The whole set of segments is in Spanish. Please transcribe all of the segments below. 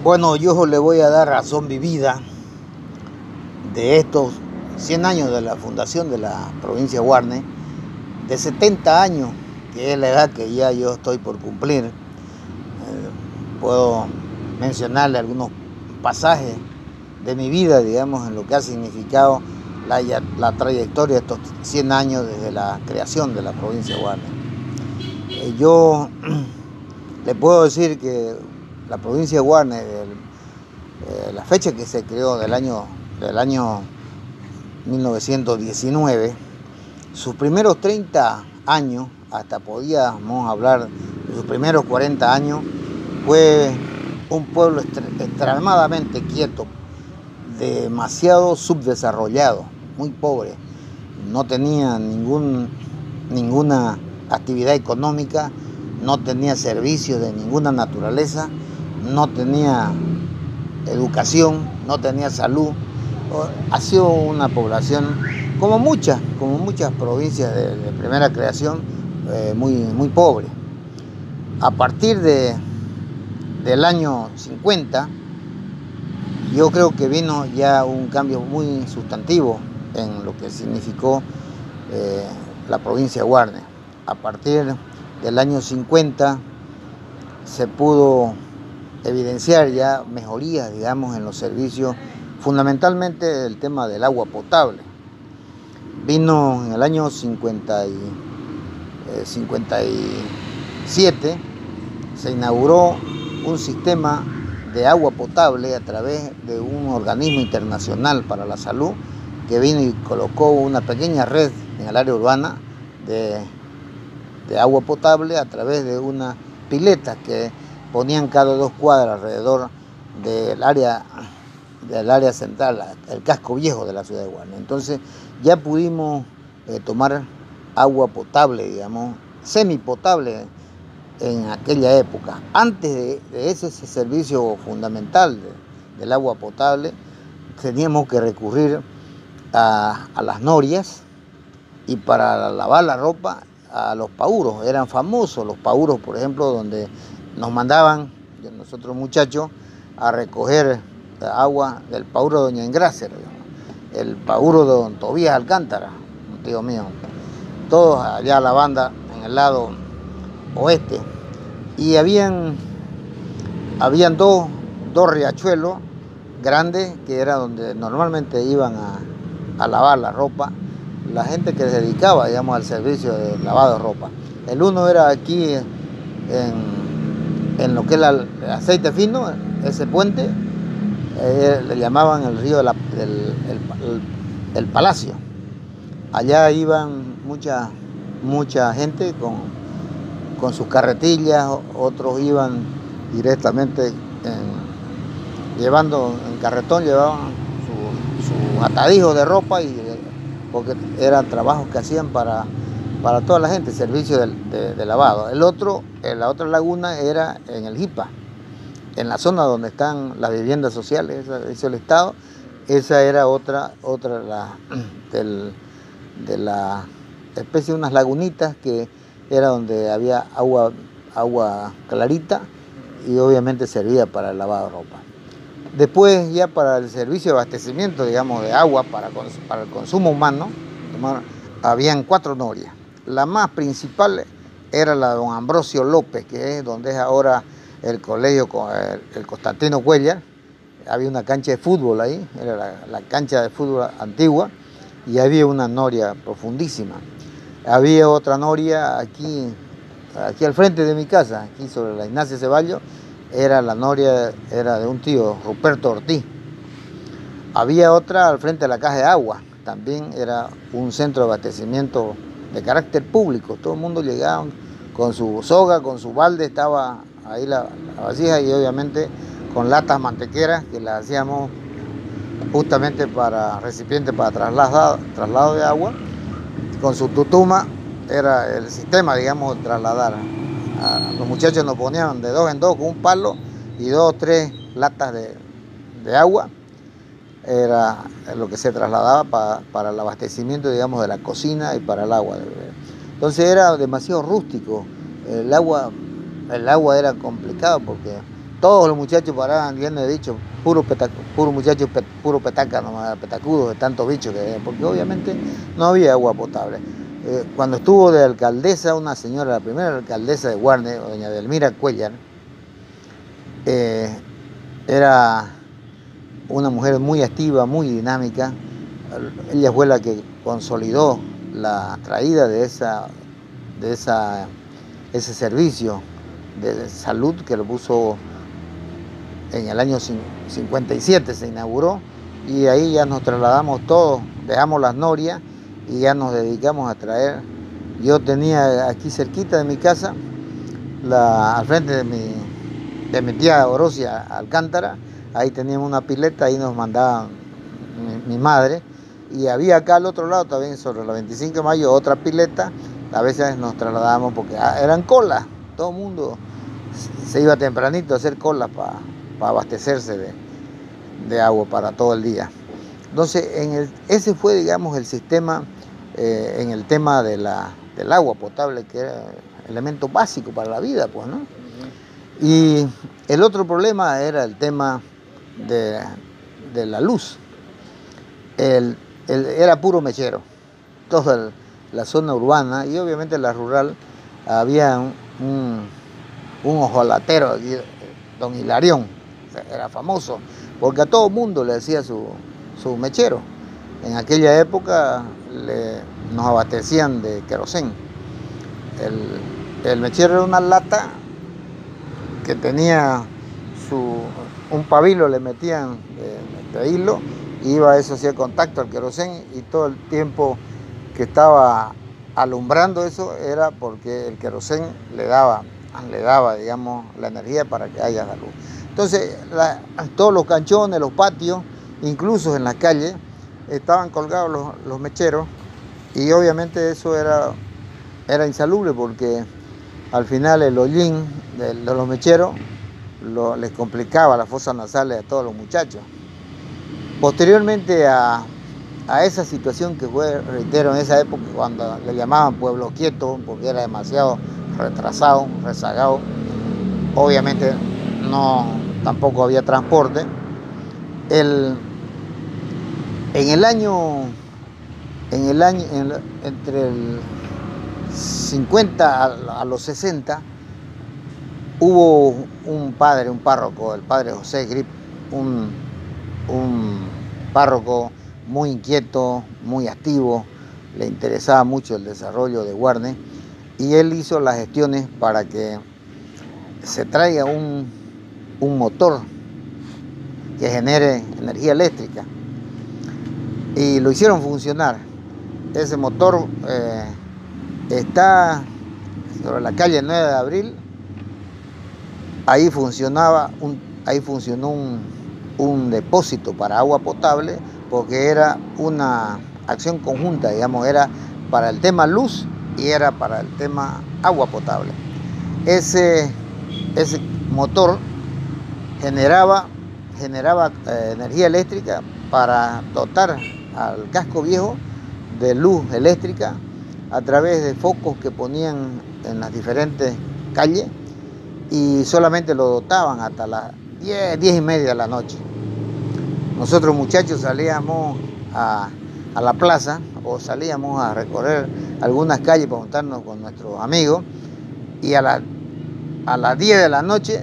Bueno, yo le voy a dar razón vivida de estos 100 años de la fundación de la provincia de Guarne, de 70 años, que es la edad que ya yo estoy por cumplir. Puedo mencionarle algunos pasajes de mi vida, digamos, en lo que ha significado la trayectoria de estos 100 años desde la creación de la provincia de Guarne. Yo le puedo decir que la provincia de Guarne, la fecha que se creó del año 1919, sus primeros 30 años, hasta podíamos hablar de sus primeros 40 años, fue un pueblo extremadamente quieto, demasiado subdesarrollado, muy pobre. No tenía ninguna actividad económica, no tenía servicios de ninguna naturaleza, no tenía educación, no tenía salud. Ha sido una población, como muchas provincias de primera creación, muy pobre. A partir del año 50, yo creo que vino ya un cambio muy sustantivo en lo que significó la provincia de Guarne. A partir del año 50 se pudo evidenciar ya mejorías, digamos, en los servicios, fundamentalmente el tema del agua potable. Vino en el año 57, se inauguró un sistema de agua potable a través de un organismo internacional para la salud que vino y colocó una pequeña red en el área urbana de agua potable a través de una pileta que ponían cada 2 cuadras alrededor del área central, el casco viejo de la ciudad de Guarne. Entonces ya pudimos tomar agua potable, digamos, semipotable en aquella época. Antes de ese servicio fundamental del agua potable, teníamos que recurrir a las norias y para lavar la ropa a los pauros. Eran famosos los pauros, por ejemplo, donde nos mandaban nosotros muchachos a recoger agua del pauro de Doña Engracia, el pauro de Don Tobías Alcántara, un tío mío, todos allá a la banda en el lado oeste. Y habían dos riachuelos grandes que era donde normalmente iban a lavar la ropa la gente que se dedicaba, digamos, al servicio de lavado de ropa. El uno era aquí en lo que es el aceite fino, ese puente, le llamaban el río el Palacio. Allá iban mucha gente con sus carretillas, otros iban directamente llevando en carretón, llevaban sus atadijos de ropa, porque eran trabajos que hacían para toda la gente, servicio de lavado. La otra laguna era en el Jipa, en la zona donde están las viviendas sociales, eso es el Estado. Esa era otra de la especie de unas lagunitas que era donde había agua clarita y obviamente servía para el lavado de ropa. Después ya para el servicio de abastecimiento, digamos, de agua para el consumo humano, habían 4 norias. La más principal era la de don Ambrosio López, que es donde es ahora el colegio, el Constantino Cuéllar. Había una cancha de fútbol ahí, era la cancha de fútbol antigua, y había una noria profundísima. Había otra noria aquí al frente de mi casa, aquí sobre la Ignacia Ceballos. La noria era de un tío, Ruperto Ortiz. Había otra al frente de la caja de agua, también era un centro de abastecimiento de carácter público. Todo el mundo llegaba con su soga, con su balde, estaba ahí la vasija, y obviamente con latas mantequeras que las hacíamos justamente para recipientes para traslado de agua, con su tutuma era el sistema, digamos, trasladar. Los muchachos nos ponían de 2 en 2 con un palo y 2 o 3 latas de agua. Era lo que se trasladaba para el abastecimiento, digamos, de la cocina y para el agua. Entonces era demasiado rústico. El agua era complicado porque todos los muchachos paraban, bien he dicho, puro muchachos, puro petaca, nomás, petacudos de tantos bichos que había, porque obviamente no había agua potable. Cuando estuvo de alcaldesa una señora, la primera alcaldesa de Guarne, doña Delmira Cuellar, era una mujer muy activa, muy dinámica. Ella fue la que consolidó la traída de ese servicio de salud que lo puso en el año 57, se inauguró, y ahí ya nos trasladamos todos, dejamos las norias y ya nos dedicamos a traer. Yo tenía aquí cerquita de mi casa, al frente de mi tía Orosia Alcántara, ahí teníamos una pileta, ahí nos mandaba mi madre, y había acá al otro lado también, sobre la 25 de mayo, otra pileta. A veces nos trasladábamos porque eran colas, todo el mundo se iba tempranito a hacer colas para abastecerse de agua para todo el día. Entonces, ese fue, digamos, el sistema en el tema del agua potable, que era elemento básico para la vida, pues, ¿no? Y el otro problema era el tema de la luz. Era puro mechero. Toda la zona urbana y obviamente la rural había un ojolatero aquí, don Hilarión, era famoso, porque a todo mundo le decía su mechero. En aquella época nos abastecían de querosén. El mechero era una lata que tenía un pabilo, le metían de hilo, y iba eso, hacía contacto al querosén, y todo el tiempo que estaba alumbrando eso era porque el querosén le daba, digamos, la energía para que haya la luz. Entonces, todos los canchones, los patios, incluso en las calles, estaban colgados los mecheros, y obviamente eso era insalubre porque al final el hollín de los mecheros les complicaba las fosas nasales a todos los muchachos. Posteriormente a esa situación que fue, reitero, en esa época cuando le llamaban pueblo quieto porque era demasiado retrasado, rezagado, obviamente tampoco había transporte. Entre el 50 a los 60 hubo un párroco, el padre José Grip, un párroco muy inquieto, muy activo, le interesaba mucho el desarrollo de Guarne, y él hizo las gestiones para que se traiga un motor que genere energía eléctrica, y lo hicieron funcionar. Ese motor está sobre la calle 9 de Abril. Ahí funcionó un depósito para agua potable, porque era una acción conjunta, digamos, era para el tema luz y era para el tema agua potable. Ese motor generaba energía eléctrica para dotar al casco viejo de luz eléctrica a través de focos que ponían en las diferentes calles, y solamente lo dotaban hasta las 10:30 de la noche. Nosotros muchachos salíamos a la plaza o salíamos a recorrer algunas calles para juntarnos con nuestros amigos, y a las 10 de la noche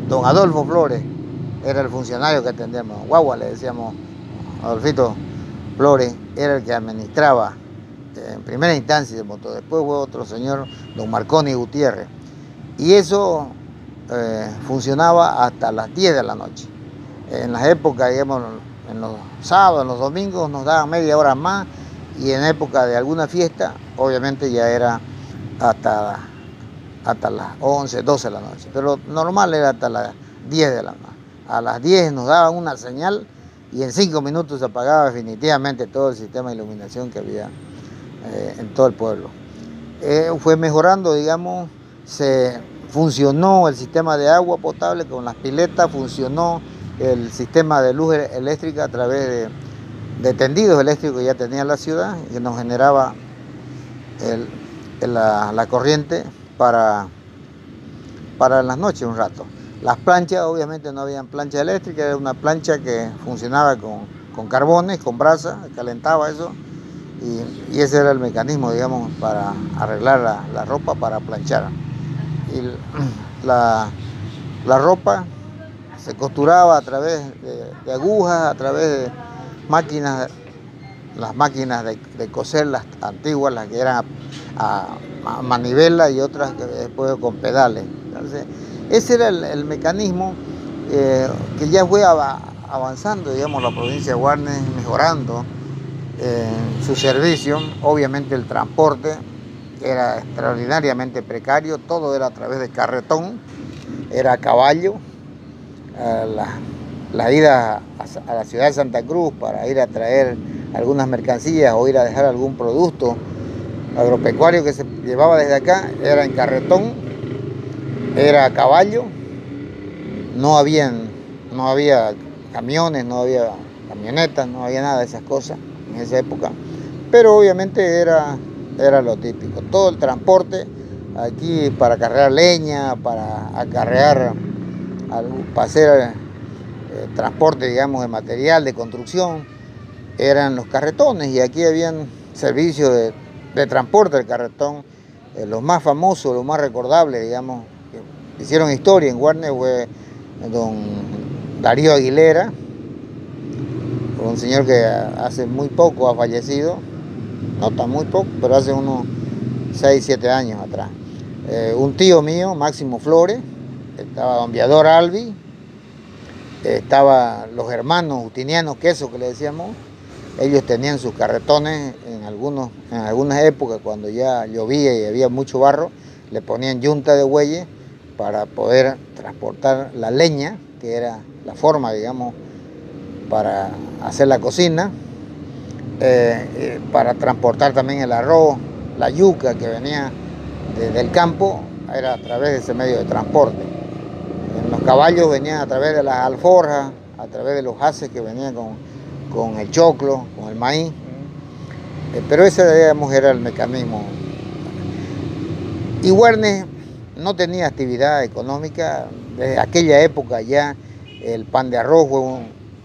don Adolfo Flores era el funcionario que atendíamos, guagua le decíamos, Adolfito Flores era el que administraba en primera instancia el motor. Después fue otro señor, don Marconi Gutiérrez, y eso funcionaba hasta las 10 de la noche. En las épocas, digamos, en los sábados, en los domingos nos daban media hora más, y en época de alguna fiesta, obviamente ya era hasta las 11, 12 de la noche, pero normal era hasta las 10 de la noche. A las 10 nos daban una señal y en 5 minutos se apagaba definitivamente todo el sistema de iluminación que había en todo el pueblo. fue mejorando, digamos, funcionó el sistema de agua potable con las piletas, funcionó el sistema de luz eléctrica a través de tendidos eléctricos que ya tenía la ciudad y que nos generaba la corriente para las noches un rato. Las planchas, obviamente no habían plancha eléctrica, era una plancha que funcionaba con carbones, con brasa, calentaba eso y ese era el mecanismo, digamos, para arreglar la ropa, para planchar. Y la ropa se costuraba a través de agujas, a través de máquinas, las máquinas de coser, las antiguas, las que eran a manivela y otras que después con pedales. Entonces, ese era el mecanismo que ya fue avanzando, digamos, la provincia de Guarnes, mejorando su servicio. Obviamente el transporte era extraordinariamente precario, todo era a través de carretón, era a caballo. La ida a la ciudad de Santa Cruz para ir a traer algunas mercancías o ir a dejar algún producto agropecuario que se llevaba desde acá era en carretón, era a caballo, no había camiones, no había camionetas, no había nada de esas cosas en esa época, pero obviamente era lo típico, todo el transporte aquí para cargar leña, para acarrear, para hacer transporte, digamos, de material de construcción, eran los carretones y aquí habían servicios de transporte del carretón. Los más famosos, los más recordables, digamos, que hicieron historia en Guarnes fue don Darío Aguilera, un señor que hace muy poco ha fallecido, no tan muy poco, pero hace unos 6, 7 años atrás. Un tío mío, Máximo Flores, estaba don Viador Albi, estaba los hermanos Justinianos Queso, que le decíamos. Ellos tenían sus carretones en algunas épocas, cuando ya llovía y había mucho barro, le ponían yunta de bueyes para poder transportar la leña, que era la forma, digamos, para hacer la cocina, para transportar también el arroz, la yuca que venía del campo, era a través de ese medio de transporte. Los caballos venían a través de las alforjas, a través de los haces que venían con el choclo, con el maíz, pero ese, digamos, era el mecanismo. Y Guarnes no tenía actividad económica. Desde aquella época ya el pan de arroz fue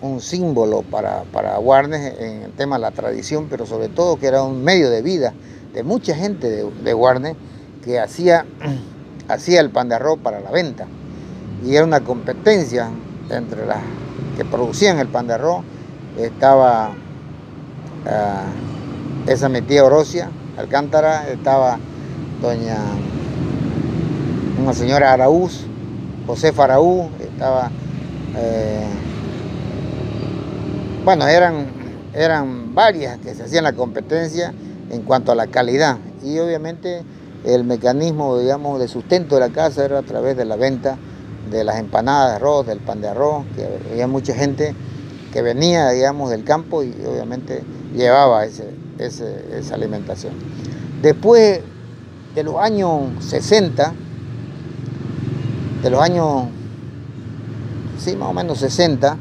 un símbolo para Guarnes en el tema de la tradición, pero sobre todo que era un medio de vida de mucha gente de Guarnes que hacía el pan de arroz para la venta. Y era una competencia entre las que producían el pan de arroz. Estaba esa mi tía Orosia Alcántara, estaba una señora Araúz, Josefa Araúz, estaba, bueno, eran varias que se hacían la competencia en cuanto a la calidad, y obviamente el mecanismo, digamos, de sustento de la casa era a través de la venta de las empanadas de arroz, del pan de arroz, que había mucha gente que venía, digamos, del campo y obviamente llevaba esa alimentación. Después de los años 60, sí, más o menos 60,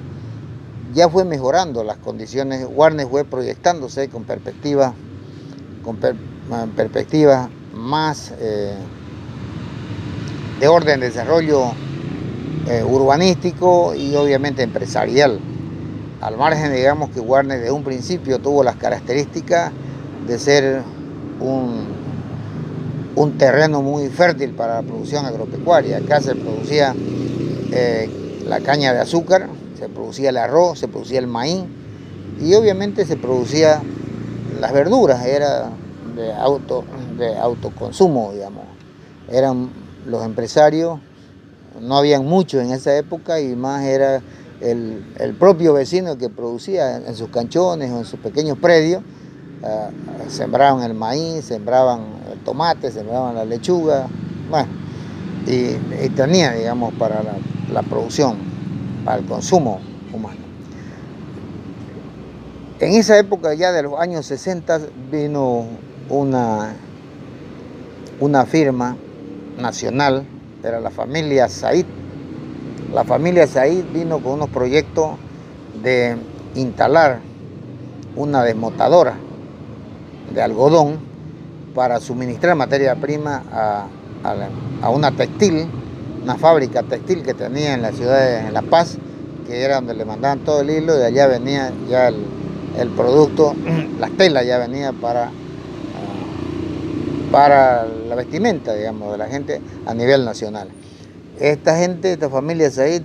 ya fue mejorando las condiciones. Guarnes fue proyectándose con perspectivas más de orden de desarrollo urbanístico y obviamente empresarial. Al margen, digamos, que Guarnes desde un principio tuvo las características de ser un terreno muy fértil para la producción agropecuaria. Acá se producía la caña de azúcar, se producía el arroz, se producía el maíz y obviamente se producía las verduras, era de autoconsumo, digamos. Eran los empresarios, no habían muchos en esa época y más era el propio vecino que producía en sus canchones o en sus pequeños predios. Sembraban el maíz, sembraban el tomate, sembraban la lechuga, bueno, y tenía, digamos, para la producción, para el consumo humano. En esa época ya de los años 60 vino una una firma nacional, era la familia Said. La familia Said vino con unos proyectos de instalar una desmotadora de algodón para suministrar materia prima a una textil, una fábrica textil que tenía en la ciudad de La Paz, que era donde le mandaban todo el hilo, y de allá venía ya el producto, las telas ya venía para la vestimenta, digamos, de la gente a nivel nacional. Esta gente, esta familia Said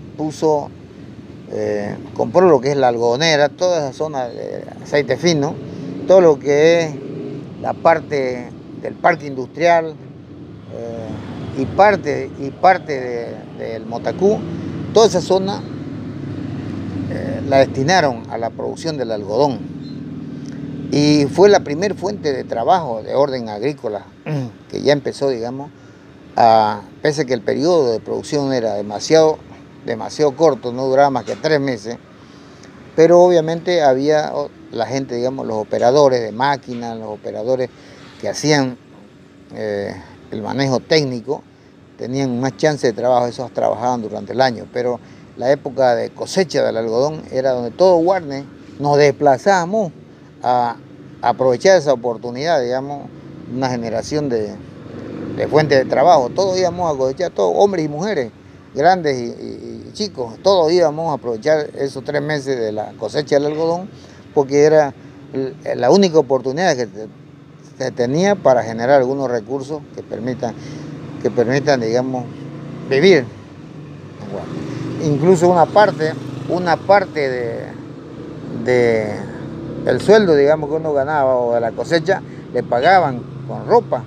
compró lo que es la algodonera, toda esa zona de aceite fino, todo lo que es la parte del parque industrial y parte del Motacú, toda esa zona la destinaron a la producción del algodón. Y fue la primera fuente de trabajo de orden agrícola que ya empezó, digamos, pese a que el periodo de producción era demasiado corto, no duraba más que 3 meses, pero obviamente había la gente, digamos, los operadores de máquinas, los operadores que hacían el manejo técnico, tenían más chance de trabajo, esos trabajaban durante el año, pero la época de cosecha del algodón era donde todo Guarne nos desplazábamos a aprovechar esa oportunidad, digamos, una generación de fuentes de trabajo. Todos íbamos a cosechar, todos, hombres y mujeres, grandes y chicos, todos íbamos a aprovechar esos 3 meses de la cosecha del algodón, porque era la única oportunidad que se tenía para generar algunos recursos que permitan, digamos, vivir. Incluso una parte del sueldo, digamos, que uno ganaba o de la cosecha, le pagaban con ropa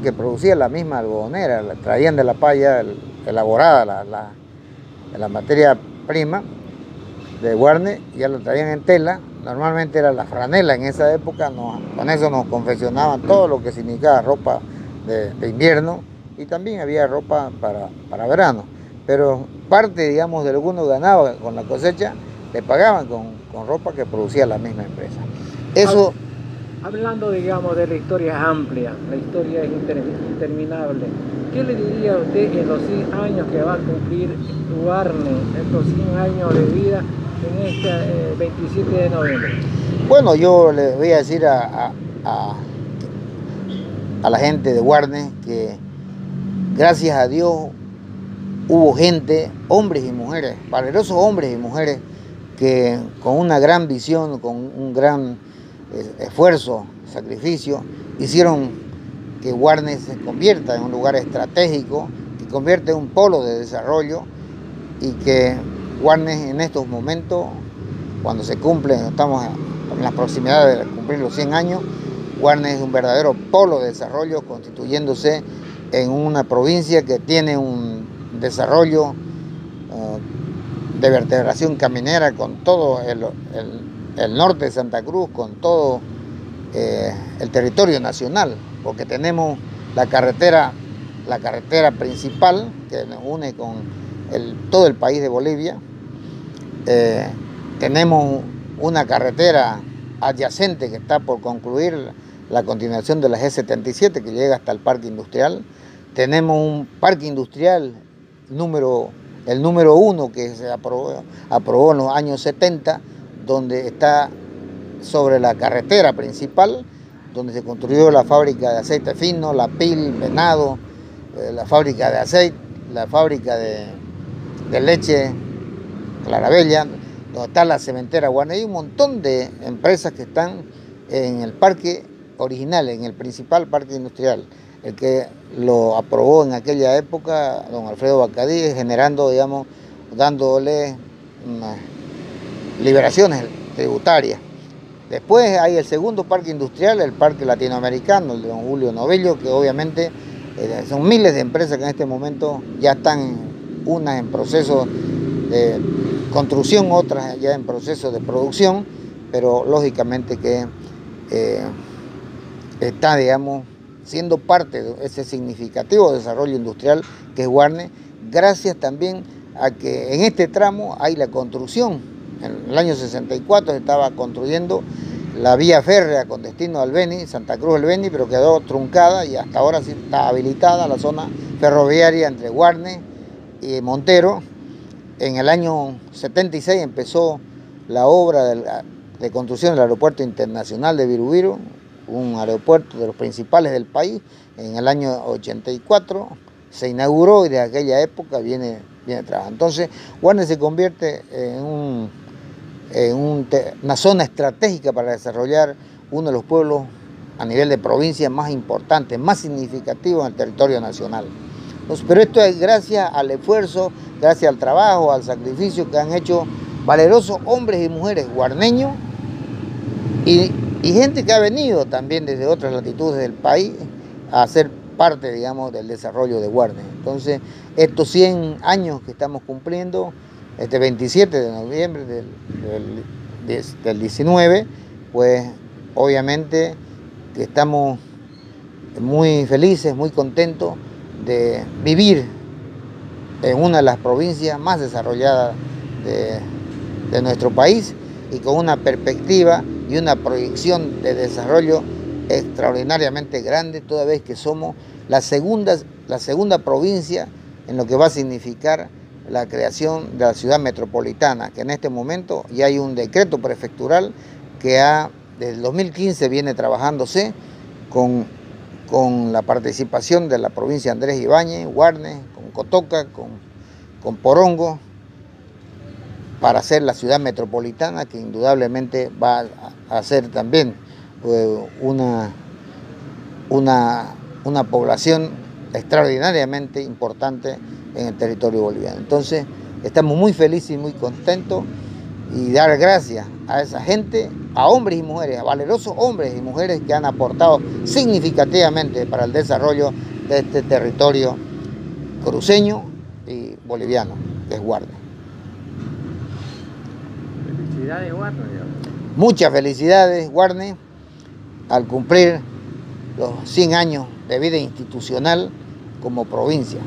que producía la misma algodonera, la traían de La Paz ya elaborada, la materia prima de Guarne, ya la traían en tela. Normalmente era la franela en esa época, con eso nos confeccionaban todo lo que significaba ropa de invierno, y también había ropa para verano. Pero parte, digamos, de lo que uno ganaba con la cosecha, le pagaban con ropa que producía la misma empresa. Eso. Hablando, digamos, de la historia amplia, la historia es interminable, ¿qué le diría a usted en los 100 años que va a cumplir Guarne, estos 100 años de vida en este 27 de noviembre? Bueno, yo les voy a decir a la gente de Guarne que gracias a Dios hubo gente, hombres y mujeres, valerosos hombres y mujeres, que con una gran visión, con un gran esfuerzo, sacrificio, hicieron que Guarne se convierta en un lugar estratégico, que convierta en un polo de desarrollo, y que Guarne en estos momentos, cuando estamos en las proximidades de cumplir los 100 años, Guarne es un verdadero polo de desarrollo, constituyéndose en una provincia que tiene un desarrollo de vertebración caminera con todo el norte de Santa Cruz, con todo el territorio nacional, porque tenemos la carretera principal que nos une con todo el país de Bolivia. Tenemos una carretera adyacente que está por concluir, la continuación de la G77, que llega hasta el parque industrial. Tenemos un parque industrial, el número 1, que se aprobó en los años 70, donde está sobre la carretera principal, donde se construyó la fábrica de aceite fino, la PIL, Venado, la fábrica de aceite, la fábrica de leche, Clarabella, donde está la cementera Guarne. Hay un montón de empresas que están en el parque original, en el principal parque industrial, el que lo aprobó en aquella época don Alfredo Bacadí, generando, digamos, dándole liberaciones tributarias. Después hay el segundo parque industrial, el parque latinoamericano, el de don Julio Novello, que obviamente son miles de empresas que en este momento ya están, unas en proceso de construcción, otras ya en proceso de producción, pero lógicamente que está, digamos, siendo parte de ese significativo desarrollo industrial que es Guarne, gracias también a que en este tramo hay la construcción. En el año 64 se estaba construyendo la vía férrea con destino al Beni, Santa Cruz del Beni, pero quedó truncada y hasta ahora sí está habilitada la zona ferroviaria entre Guarne y Montero. En el año 76 empezó la obra de construcción del Aeropuerto Internacional de Virubiru, un aeropuerto de los principales del país. En el año 84 se inauguró y desde aquella época viene trabajando. Entonces, Guarne se convierte en una zona estratégica para desarrollar uno de los pueblos a nivel de provincia más importantes, más significativos en el territorio nacional. Entonces, pero esto es gracias al esfuerzo, gracias al trabajo, al sacrificio que han hecho valerosos hombres y mujeres guarneños y gente que ha venido también desde otras latitudes del país a ser parte, digamos, del desarrollo de Guarne. Entonces, estos 100 años que estamos cumpliendo, este 27 de noviembre del 19, pues obviamente que estamos muy felices, muy contentos de vivir en una de las provincias más desarrolladas de nuestro país y con una perspectiva y una proyección de desarrollo extraordinariamente grande, toda vez que somos la segunda provincia en lo que va a significar la creación de la ciudad metropolitana, que en este momento ya hay un decreto prefectural que desde el 2015 viene trabajándose con la participación de la provincia de Andrés Ibáñez, Guarne, con Cotoca, con Porongo, para hacer la ciudad metropolitana, que indudablemente va a ser también una población extraordinariamente importante en el territorio boliviano. Entonces, estamos muy felices y muy contentos y dar gracias a esa gente, a hombres y mujeres, a valerosos hombres y mujeres que han aportado significativamente para el desarrollo de este territorio cruceño y boliviano, que es Guarne. Felicidades, Guarne. Muchas felicidades, Guarne, al cumplir los 100 años de vida institucional como provincia.